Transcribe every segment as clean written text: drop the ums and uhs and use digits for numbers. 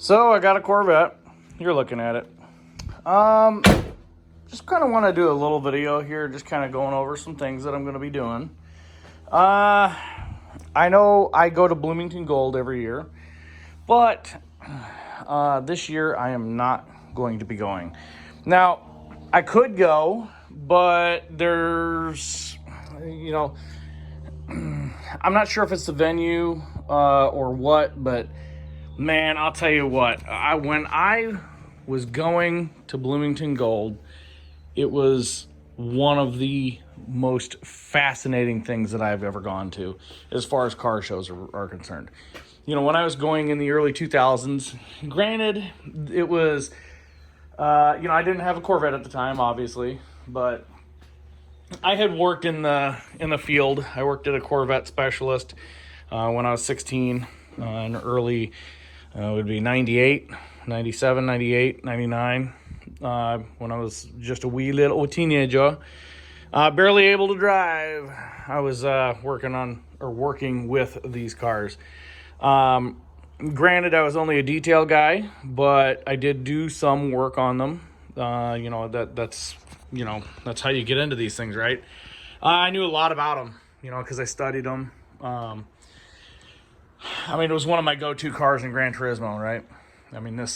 So I got a Corvette. You're looking at it. Just kind of want to do a little video here, just kind of going over some things that I'm going to be doing. I know I go to Bloomington Gold every year, but this year I am not going to be going. Now, I could go, but there's, I'm not sure if it's the venue or what, but man, I'll tell you what, when I was going to Bloomington Gold, it was one of the most fascinating things that I've ever gone to as far as car shows are concerned. When I was going in the early 2000s, granted, it was, I didn't have a Corvette at the time, obviously, but I had worked in the field. I worked at a Corvette specialist when I was 16, in early, it would be 98, 97, 98, 99, when I was just a wee little teenager, barely able to drive. I was working with these cars. Granted, I was only a detail guy, but I did do some work on them. That's how you get into these things, right? I knew a lot about them, because I studied them. It was one of my go-to cars in Gran Turismo, right?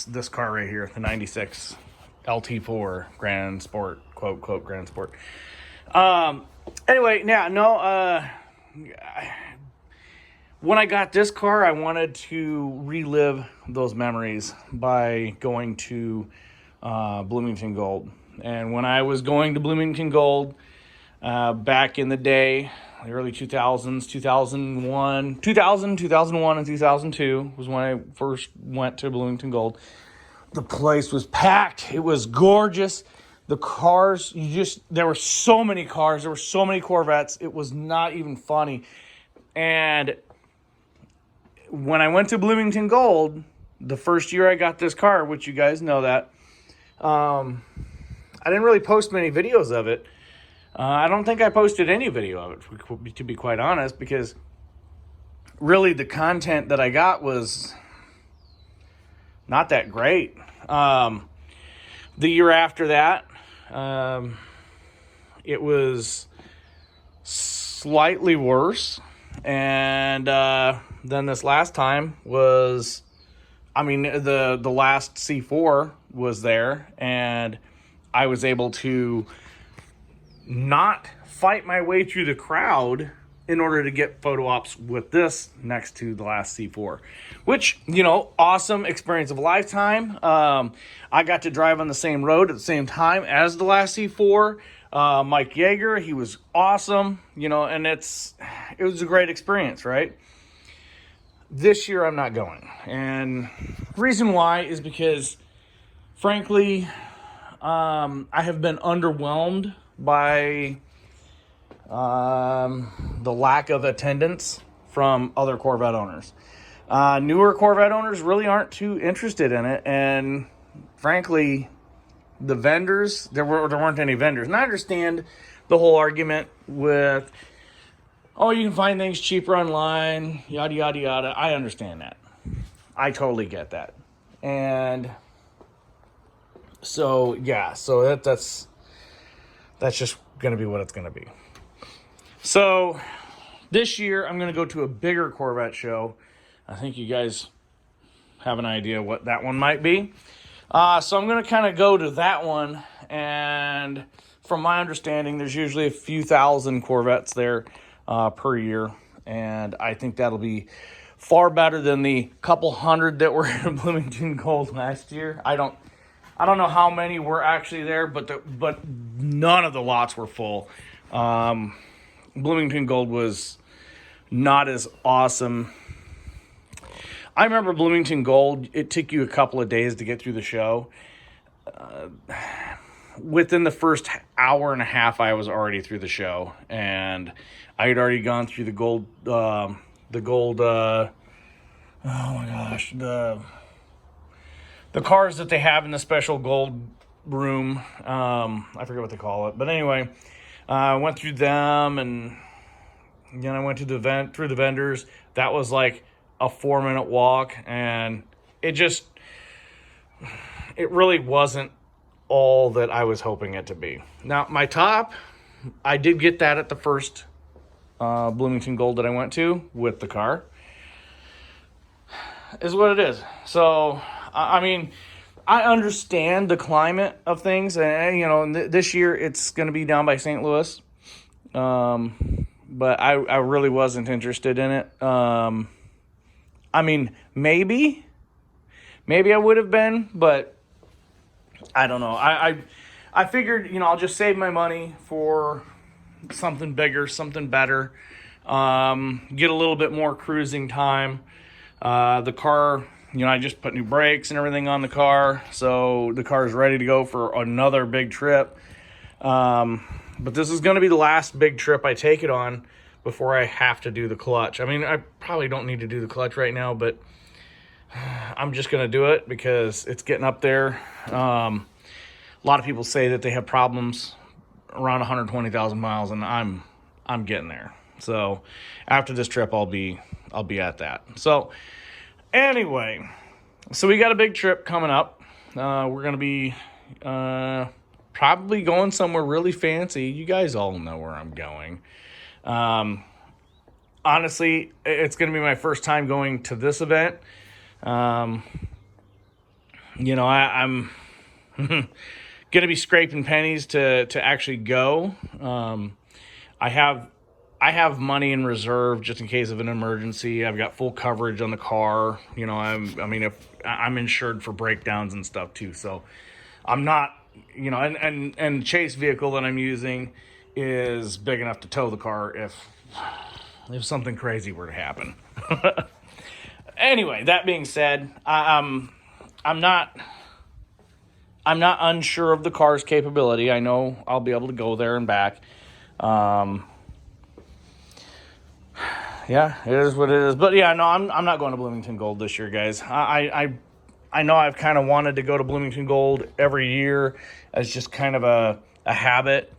This car right here, the 96 LT4 Grand Sport, quote, quote, Grand Sport. When I got this car, I wanted to relive those memories by going to Bloomington Gold. And when I was going to Bloomington Gold back in the day, the early 2000s, 2001, and 2002 was when I first went to Bloomington Gold. The place was packed. It was gorgeous. The cars, there were so many cars. There were so many Corvettes. It was not even funny. And when I went to Bloomington Gold, the first year I got this car, which you guys know that, I didn't really post many videos of it. I don't think I posted any video of it, to be quite honest, because really the content that I got was not that great. The year after that, it was slightly worse. And then this last time was, the last C4 was there, and I was able to not fight my way through the crowd in order to get photo ops with this next to the last C4, which, awesome experience of a lifetime. I got to drive on the same road at the same time as the last C4. Mike Yeager, he was awesome, and it was a great experience, right? This year I'm not going. And the reason why is because, frankly, I have been underwhelmed by the lack of attendance from other Corvette owners. Newer Corvette owners really aren't too interested in it, and frankly, the vendors, there weren't any vendors. And I understand the whole argument with, you can find things cheaper online, yada, yada, yada. I understand that. I totally get that. And so, yeah, that's just going to be what it's going to be. So this year, I'm going to go to a bigger Corvette show. I think you guys have an idea what that one might be. So I'm going to kind of go to that one. And from my understanding, there's usually a few thousand Corvettes there per year. And I think that'll be far better than the couple hundred that were in Bloomington Gold last year. I don't know how many were actually there, but none of the lots were full. Bloomington Gold was not as awesome. I remember Bloomington Gold, it took you a couple of days to get through the show. Within the first hour and a half, I was already through the show, and I had already gone through the gold, oh my gosh, the cars that they have in the special gold room. I forget what they call it, but anyway, I went through them, and then I went to through the vendors. That was like a 4-minute walk, and it really wasn't all that I was hoping it to be. Now, my top, I did get that at the first Bloomington Gold that I went to with the car. Is what it is. So, I mean, I understand the climate of things, and this year it's going to be down by St. Louis. But I really wasn't interested in it. I mean, maybe I would have been, but I don't know. I figured, I'll just save my money for something bigger, something better. Get a little bit more cruising time. The car, I just put new brakes and everything on the car, so the car is ready to go for another big trip. But this is going to be the last big trip I take it on before I have to do the clutch. I mean, I probably don't need to do the clutch right now, but I'm just going to do it because it's getting up there. A lot of people say that they have problems around 120,000 miles, and I'm getting there. So after this trip, I'll be at that. So anyway, so we got a big trip coming up. We're going to be probably going somewhere really fancy. You guys all know where I'm going. Honestly, it's going to be my first time going to this event. I'm going to be scraping pennies to actually go. I have money in reserve just in case of an emergency. I've got full coverage on the car. If I'm insured for breakdowns and stuff too. So I'm not, and Chase vehicle that I'm using is big enough to tow the car if something crazy were to happen. Anyway, that being said, I'm not unsure of the car's capability. I know I'll be able to go there and back. Yeah, it is what it is. But yeah, no, I'm not going to Bloomington Gold this year, guys. I know I've kind of wanted to go to Bloomington Gold every year as just kind of a habit,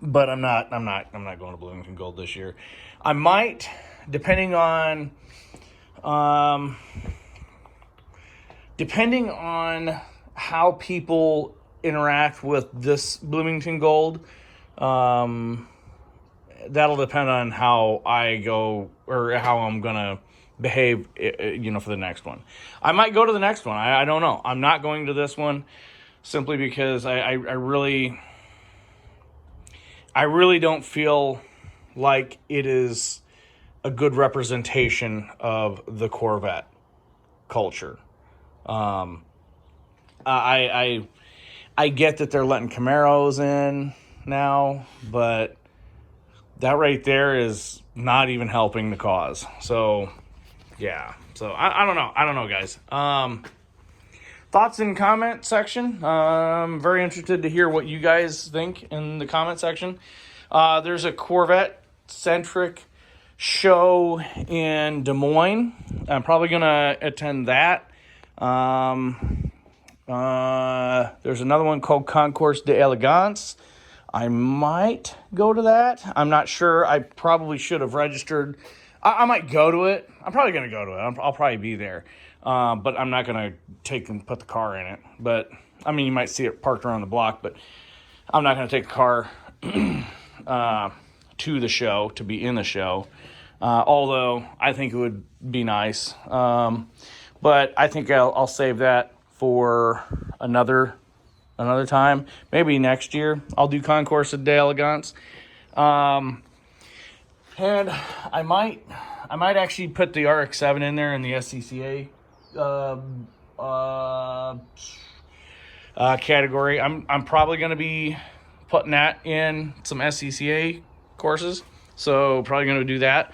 but I'm not going to Bloomington Gold this year. I might, depending on how people interact with this Bloomington Gold. That'll depend on how I go or how I'm going to behave, for the next one. I might go to the next one. I don't know. I'm not going to this one simply because I really don't feel like it is a good representation of the Corvette culture. I get that they're letting Camaros in now, but that right there is not even helping the cause. So, yeah. So, I don't know. I don't know, guys. Thoughts in comment section. I'm very interested to hear what you guys think in the comment section. There's a Corvette-centric show in Des Moines. I'm probably going to attend that. There's another one called Concours d'Elegance. I might go to that. I'm not sure. I probably should have registered. I might go to it. I'm probably going to go to it. I'll probably be there. But I'm not going to take and put the car in it. But, you might see it parked around the block, but I'm not going to take the car to the show, to be in the show. Although I think it would be nice. But I think I'll save that for another time. Maybe next year I'll do Concours d'Elegance. And I might actually put the RX-7 in there in the SCCA category. I'm probably going to be putting that in some SCCA courses, so probably going to do that.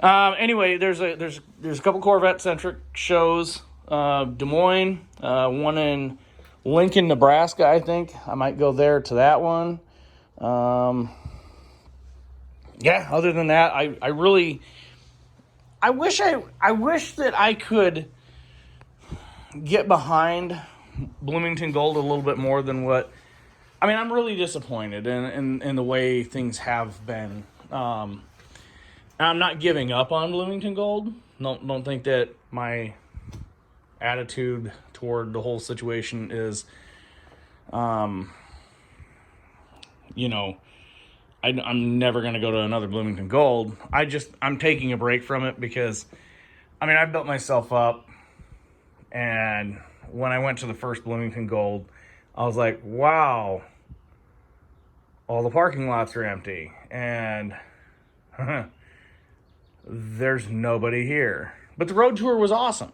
Anyway, there's a couple Corvette-centric shows. Des Moines, one in Lincoln, Nebraska, I think. I might go there to that one. Other than that, I wish that I could get behind Bloomington Gold a little bit more than what... I'm really disappointed in the way things have been. I'm not giving up on Bloomington Gold. Don't think that my attitude toward the whole situation is, you know, I'm never going to go to another Bloomington Gold. I'm taking a break from it because, I mean, I built myself up, and when I went to the first Bloomington Gold, I was like, wow, all the parking lots are empty, and there's nobody here. But the road tour was awesome.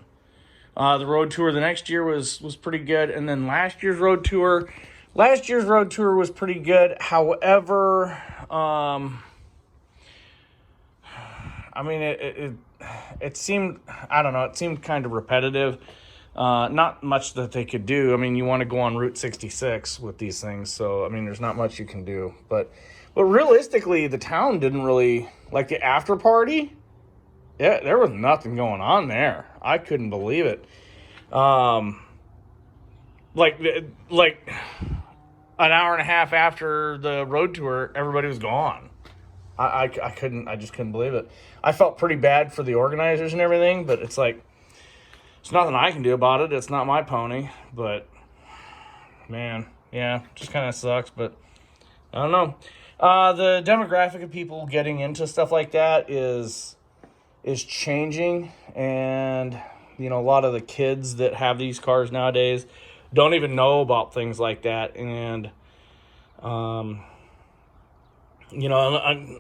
The road tour the next year was pretty good, and then last year's road tour was pretty good. However, I mean, it seemed, I don't know, it seemed kind of repetitive. Not much that they could do. I mean, you want to go on Route 66 with these things, so I mean, there's not much you can do. But realistically, the town didn't really, like the after party. Yeah, there was nothing going on there. I couldn't believe it. Like an hour and a half after the road tour, everybody was gone. I just couldn't believe it. I felt pretty bad for the organizers and everything, but it's like, there's nothing I can do about it. It's not my pony, but man, yeah, just kind of sucks, but I don't know. The demographic of people getting into stuff like that is changing, and you know, a lot of the kids that have these cars nowadays don't even know about things like that, and you know,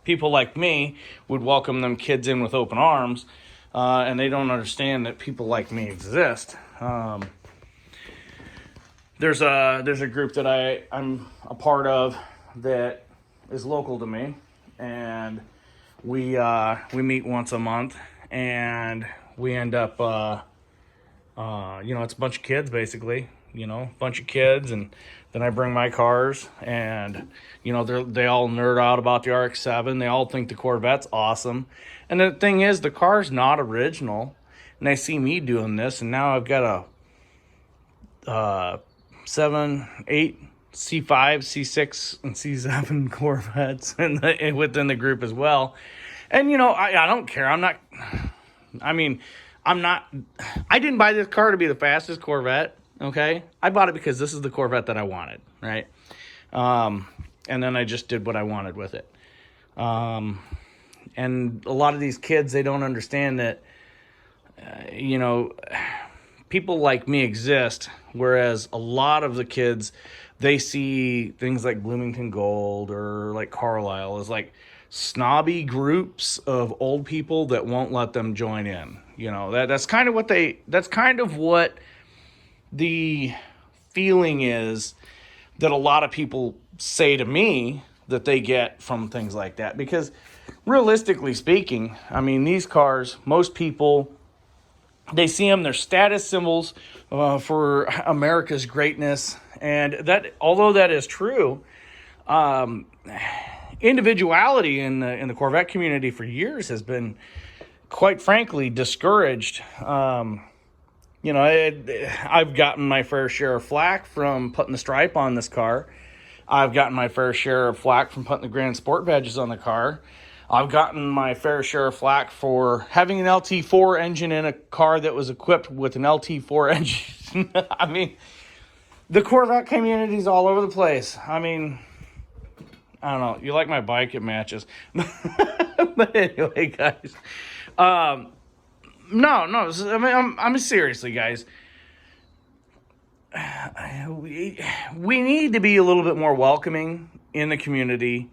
people like me would welcome them kids in with open arms, and they don't understand that people like me exist. There's a group that I'm a part of that is local to me, and we meet once a month, and we end up, you know, it's a bunch of kids basically, you know, a bunch of kids, and then I bring my cars, and you know, they all nerd out about the RX-7. They all think the Corvette's awesome, and the thing is, the car's not original, and they see me doing this, and now I've got a 7, 8, C5, C6, and C7 Corvettes within the group as well. And, you know, I don't care. I didn't buy this car to be the fastest Corvette, okay? I bought it because this is the Corvette that I wanted, right? And then I just did what I wanted with it. And a lot of these kids, they don't understand that, you know, people like me exist, whereas a lot of the kids, they see things like Bloomington Gold or like Carlisle as like snobby groups of old people that won't let them join in. You know, that's kind of what the feeling is that a lot of people say to me that they get from things like that. Because realistically speaking, I mean, these cars, most people, they see them, they're status symbols for America's greatness. And that, although that is true, individuality in the Corvette community for years has been, quite frankly, discouraged. You know, I've gotten my fair share of flack from putting the stripe on this car. I've gotten my fair share of flack from putting the Grand Sport badges on the car. I've gotten my fair share of flack for having an LT4 engine in a car that was equipped with an LT4 engine. I mean, the Corvette community's all over the place. I mean, I don't know. You like my bike? It matches. But anyway, guys. No. I mean, I'm seriously, guys. We need to be a little bit more welcoming in the community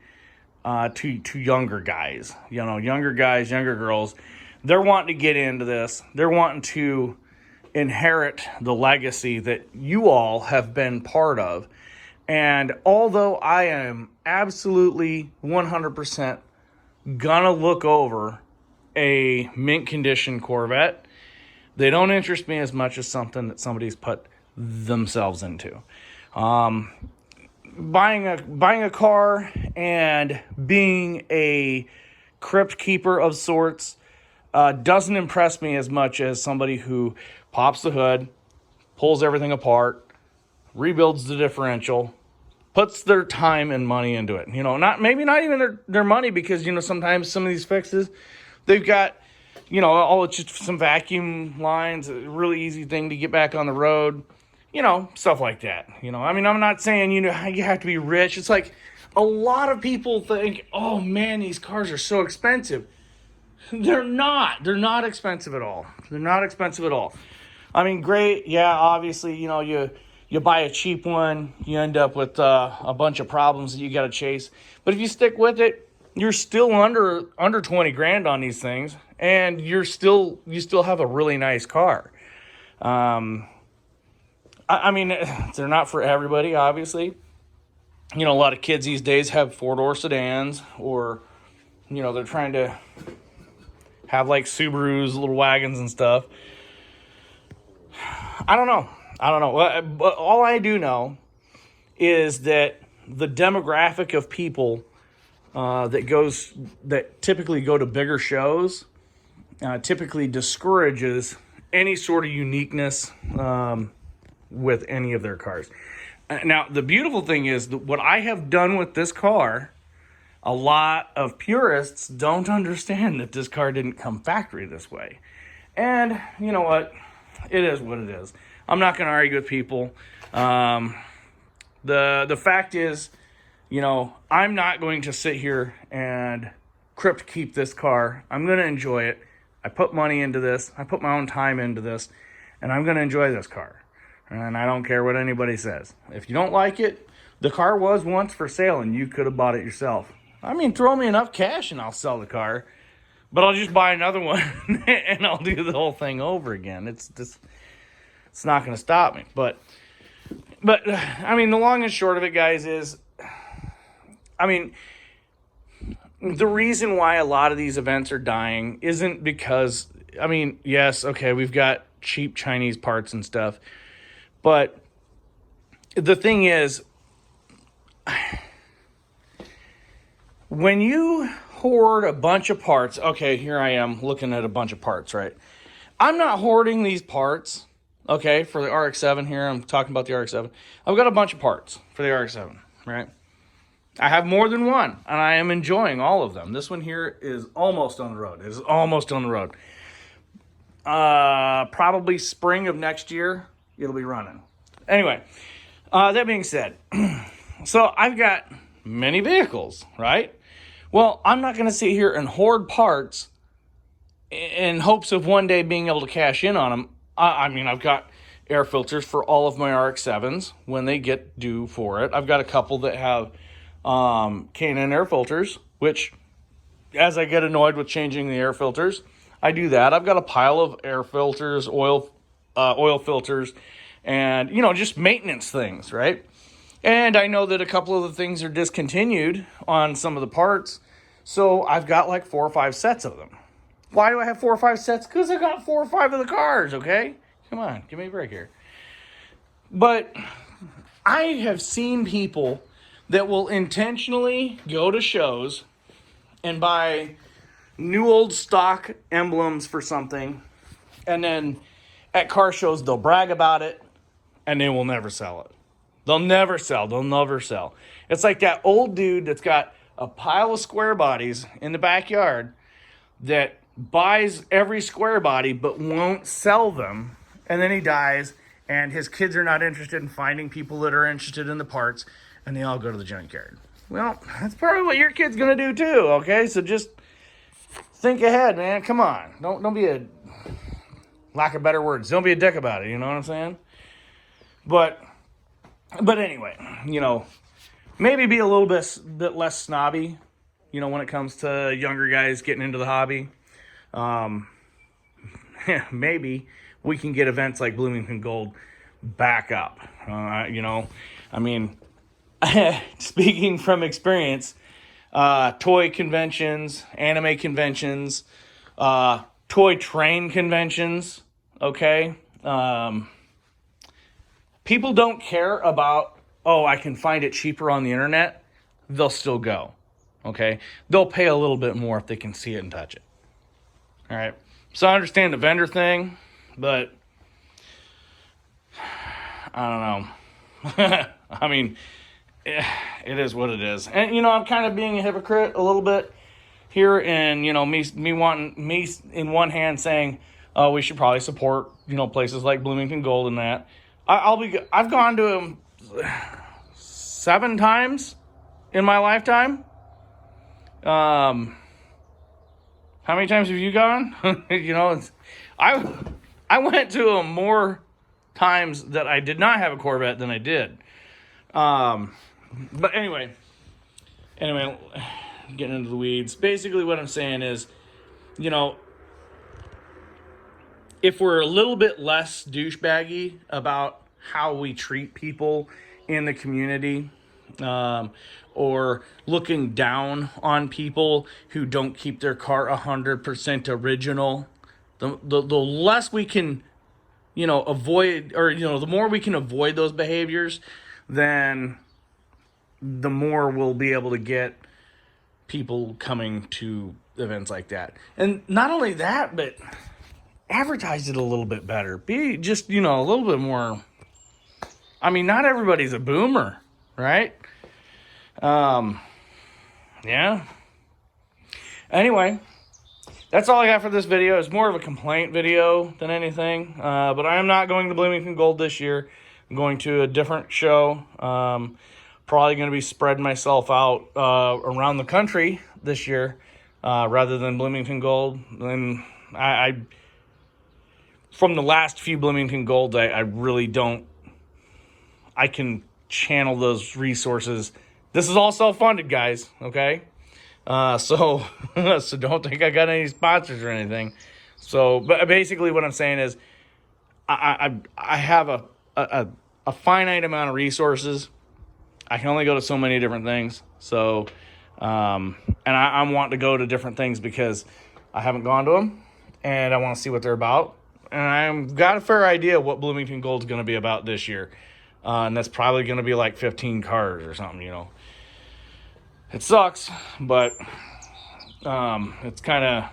to younger guys. You know, younger guys, younger girls. They're wanting to get into this. They're wanting to inherit the legacy that you all have been part of. And although I am absolutely 100% gonna look over a mint condition Corvette, they don't interest me as much as something that somebody's put themselves into. Buying a car and being a crypt keeper of sorts doesn't impress me as much as somebody who pops the hood, pulls everything apart, rebuilds the differential, puts their time and money into it. You know, not even their money, because, you know, sometimes some of these fixes, they've got it's just some vacuum lines, a really easy thing to get back on the road, stuff like that. I'm not saying, you have to be rich. It's like a lot of people think, oh man, these cars are so expensive. They're not. They're not expensive at all. They're not expensive at all. Great. Yeah, obviously, you buy a cheap one, you end up with a bunch of problems that you got to chase. But if you stick with it, you're still under 20 grand on these things, and you still have a really nice car. They're not for everybody, obviously. A lot of kids these days have 4-door sedans, or they're trying to have like Subarus, little wagons and stuff. I don't know. But all I do know is that the demographic of people that typically go to bigger shows typically discourages any sort of uniqueness with any of their cars. Now, the beautiful thing is that what I have done with this car, a lot of purists don't understand that this car didn't come factory this way. And you know what? It is what it is. I'm not going to argue with people. The fact is, I'm not going to sit here and crypt keep this car. I'm going to enjoy it. I put money into this. I put my own time into this. And I'm going to enjoy this car. And I don't care what anybody says. If you don't like it, the car was once for sale and you could have bought it yourself. Throw me enough cash and I'll sell the car. But I'll just buy another one and I'll do the whole thing over again. It's not going to stop me. But the long and short of it, guys, is, the reason why a lot of these events are dying isn't because, yes, okay, we've got cheap Chinese parts and stuff. But the thing is, when you hoard a bunch of parts, okay, here I am looking at a bunch of parts, right? I'm not hoarding these parts, okay, for the RX-7 here. I'm talking about the RX-7. I've got a bunch of parts for the RX-7, right? I have more than one, and I am enjoying all of them. This one here is almost on the road. It is almost on the road. Probably spring of next year, it'll be running. Anyway, that being said, so I've got many vehicles, right? Well, I'm not going to sit here and hoard parts in hopes of one day being able to cash in on them. I've got air filters for all of my RX-7s when they get due for it. I've got a couple that have K&N air filters, which, as I get annoyed with changing the air filters, I do that. I've got a pile of air filters, oil filters, and, just maintenance things, right? And I know that a couple of the things are discontinued on some of the parts, so I've got like 4 or 5 sets of them. Why do I have 4 or 5 sets? Because I got 4 or 5 of the cars, okay? Come on, give me a break here. But I have seen people that will intentionally go to shows and buy new old stock emblems for something, and then at car shows they'll brag about it, and they will never sell it. They'll never sell. It's like that old dude that's got a pile of square bodies in the backyard that buys every square body but won't sell them, and then he dies, and his kids are not interested in finding people that are interested in the parts, and they all go to the junkyard. Well, that's probably what your kid's gonna do too, okay? So just think ahead, man. Come on. Don't be a, lack of better words, don't be a dick about it, you know what I'm saying? But anyway, maybe be a little bit less snobby, when it comes to younger guys getting into the hobby. Maybe we can get events like Bloomington Gold back up. Speaking from experience, toy conventions, anime conventions, toy train conventions, okay? People don't care about, I can find it cheaper on the internet. They'll still go, okay? They'll pay a little bit more if they can see it and touch it. All right? So I understand the vendor thing, but I don't know. It is what it is. And, I'm kind of being a hypocrite a little bit here, and me wanting me in one hand saying, oh, we should probably support places like Bloomington Gold and that. I've gone to them 7 times in my lifetime. How many times have you gone? I went to them more times that I did not have a Corvette than I did. But anyway, getting into the weeds. Basically what I'm saying is, if we're a little bit less douchebaggy about how we treat people in the community, or looking down on people who don't keep their car 100% original, the less we can, avoid, or, the more we can avoid those behaviors, then the more we'll be able to get people coming to events like that. And not only that, but advertise it a little bit better. Be just, a little bit more. I mean, not everybody's a boomer, right? Yeah. Anyway, that's all I got for this video. It's more of a complaint video than anything. But I am not going to Bloomington Gold this year. I'm going to a different show. Probably going to be spreading myself out around the country this year, rather than Bloomington Gold. And I from the last few Bloomington Golds, I really don't. I can channel those resources. This is all self-funded, guys. Okay, so don't think I got any sponsors or anything. So, but basically, what I'm saying is, I have a finite amount of resources. I can only go to so many different things. So, and I'm wanting to go to different things because I haven't gone to them, and I want to see what they're about. And I've got a fair idea what Bloomington Gold's going to be about this year. And that's probably going to be like 15 cars or something, It sucks, but it's kind of,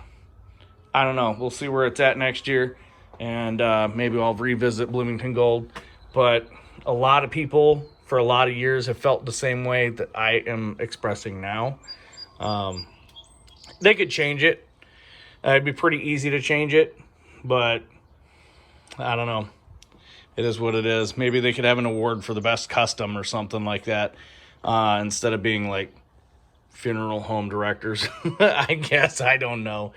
I don't know. We'll see where it's at next year, and maybe I'll revisit Bloomington Gold. But a lot of people for a lot of years have felt the same way that I am expressing now. They could change it. It'd be pretty easy to change it, but I don't know. It is what it is. Maybe they could have an award for the best custom or something like that, instead of being like funeral home directors. I guess, I don't know.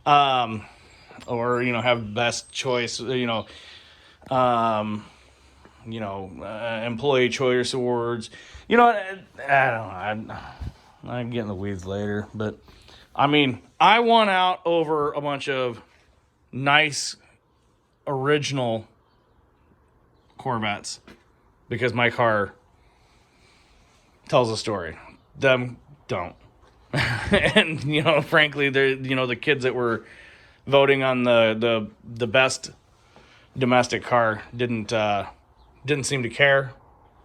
Or have best choice. Employee choice awards. I don't know. I can get in the weeds later, but I mean, I won out over a bunch of nice original Corvettes because my car tells a story. Them don't. And frankly, they're the kids that were voting on the best domestic car didn't seem to care.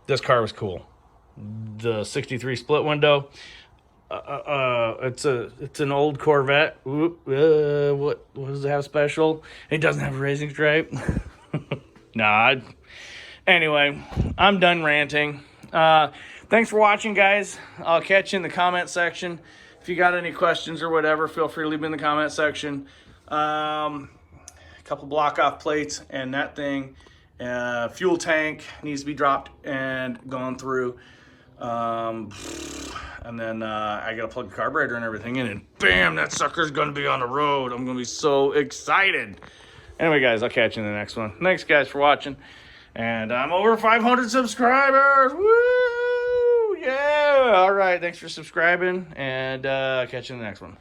This car was cool. The 63 split window. It's an old Corvette. What does it have special? It doesn't have a racing stripe. Nah. Anyway, I'm done ranting. Thanks for watching, guys. I'll catch you in the comment section. If you got any questions or whatever, feel free to leave them in the comment section. A couple block off plates and that thing. Fuel tank needs to be dropped and gone through. And then I gotta plug the carburetor and everything in, and bam, that sucker's gonna be on the road. I'm gonna be so excited. Anyway, guys, I'll catch you in the next one. Thanks, guys, for watching. And I'm over 500 subscribers. Woo! Yeah! All right, thanks for subscribing, and catch you in the next one.